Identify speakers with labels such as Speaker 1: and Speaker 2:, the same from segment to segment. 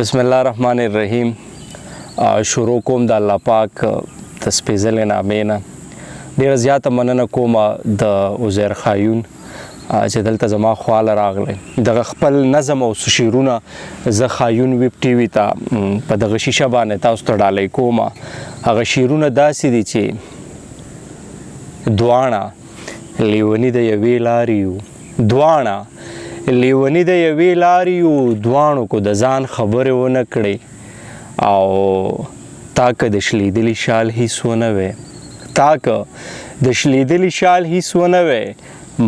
Speaker 1: بسم الله الرحمن الرحیم. شروع کوم د الله پاک د سپېڅلې نامې نه. ډېره زیاته مننه کوم د عزیر خایون چې دلته زما خواله راغلی. دغه خپل نظم او شعرونه زه خایون ویب ټي وي ته په دغه شیشه باندې تاسو ته ډالۍ کوم. هغه شعرونه داسې دي چې دواړه لیوني د یوې لارې یو، دواړه لیونی د یوې لارې یو، دواړو کو د ځان خبرې ونه کړې او تا که د شلیدلي شال هیڅ ونه وی، تا که د شلیدلي شال هیڅ ونه وی،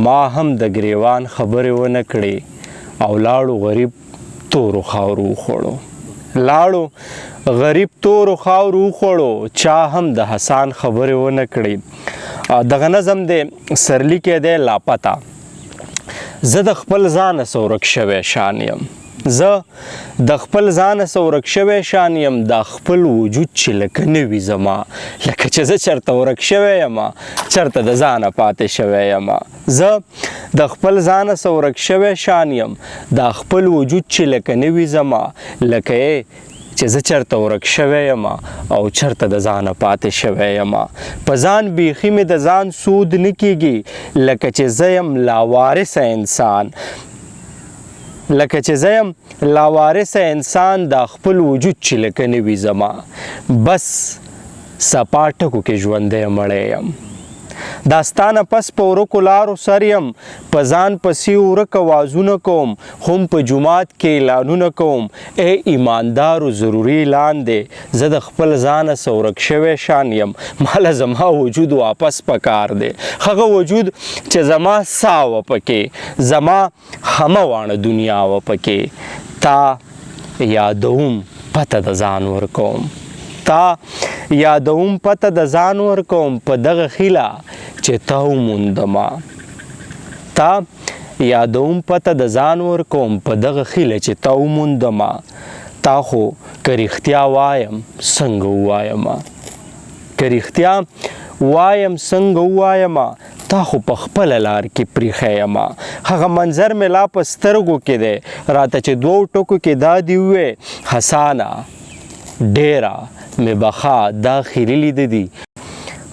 Speaker 1: ما هم د ګریوان خبرې ونه کړې او لاړو غریب تورو خاورو وخوړو، لاړو غریب تورو خاورو وخوړو، چا هم د حسان خبرې ونه کړې. دغه نظم دی سرلیکی دی لاپته. زه د خپل ځانه څه ورک شوی شان یم، زه د خپل ځانه څه ورک شوی شان یم، دا خپل وجود چې لکه نه وي زما، لکه چې زه چېرته ورک شوی یم، چېرته د ځانه پاتې شوی یم. زه د خپل ځانه څه ورک شوی شان یم، دا خپل وجود چې لکه نه وي زما، لکه چې زه چېرته ورک شوی یم او چېرته د ځانه پاتې شوی یم. په ځان بیخي مې د ځان سود نه کېږي، لکه چې زه یم لاوارثه انسان، لکه چې زه یم لاوارثه انسان، دا خپل وجود چې لکه نه وي زما، بس سپا ټکو کې ژوندی مړی یم. داستانه پس په ورکو لارو سر یم، په ځان پسې ورک اوازونه کوم، هم په جومات کې اعلانونه کوم. ای ایماندارو ضروري اعلان دی، زه د خپل ځانه څه ورک شوی شان یم، ماله زما وجود واپس پکار دی، هغه وجود چې زما ساه وه پکې، زما همه واڼه دنیا وه پکې. تا یادوم پته د ځان ورکوم، تا یادوم پته د ځان ورکوم، په دغه خیله چې تا وموندما، تا یادوم پته د ځان ورکوم، په دغه خیله چې تا وموندما. تا خو که رښتیا وایم څنګه ووایم، که رښتیا وایم څنګه ووایم، تا خو په خپله لار کې پریښی یم. هغه منظر مې لا په سترګو کې دی، راته چې دوو ټکو کې دا دې ووې، حسانه ډیره مې بخا دا خیري لیده دي،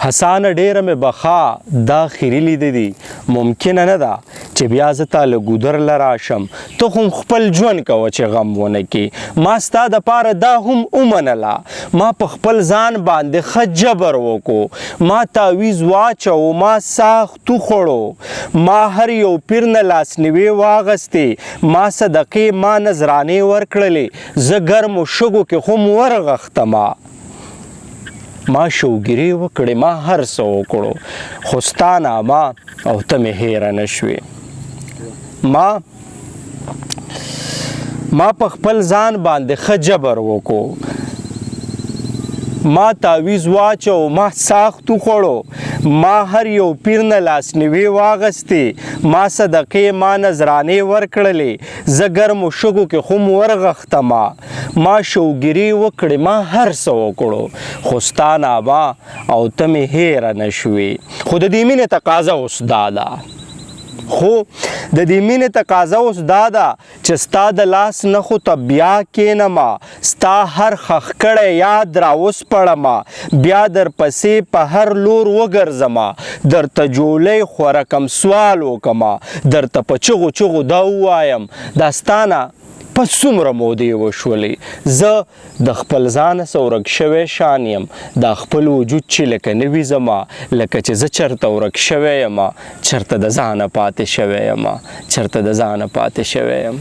Speaker 1: حسانه ډیره مې بخا دا خیري لیده دي. ممکنه نه ده چې بیا زه تا له ګودر له راشم، ته خو خپل ژوند کوه چې غم ونه کړې. ما ستا دپاره دا هم ومنله، ما په خپل ځان باندې ښه جبر وکړو، ما تعویض واچو، ما ساخت وخوړو، ما هر یو پیر نه لاسنیوې واغستې، ما صدقې ما نذرانې ورکړلې، زه ګرمو شګو کې خو م ورغښتمه، ما شوګیرې وکړې، ما هر څه وکړو، خو ستا نامه او ته مې هیره نه شوې. ما په خپل ځان باندې ښه جبر وکړو، ما تعویض واچو، ما ساخت وخوړو، ما هر یو پیر نه لاسنیوې واغستې، ما صدقې ما نذرانې ورکړلې، زه ګرمو شګو کې خو م ورغښتمه، ما شوګیرې وکړې، ما هر څه وکړو، خو ستا نامه او ته مې هیره نه شوې. خو د دې مینې تقاضا اوس دا ده، خو د دې مینې تقاضا اوس دا ده چې ستا د لاس نښو ته بیا کښېنمه، ستا هر ښخ کړی یاد راوسپړمه، بیا درپسې په هر لور وګرځمه، درته جولۍ خورکم سوال وکمه، درته په چغو چغو دا ووایم، دا ستا نه په څومره مودې وشولې. زه د خپل ځانه څه ورک شوی شان یم، دا خپل وجود چې لکه نه وي زما، لکه چې زه چېرته ورک شوی یم، چېرته د ځانه پاتې شوی یم، چېرته د ځانه پاتې شوی یم.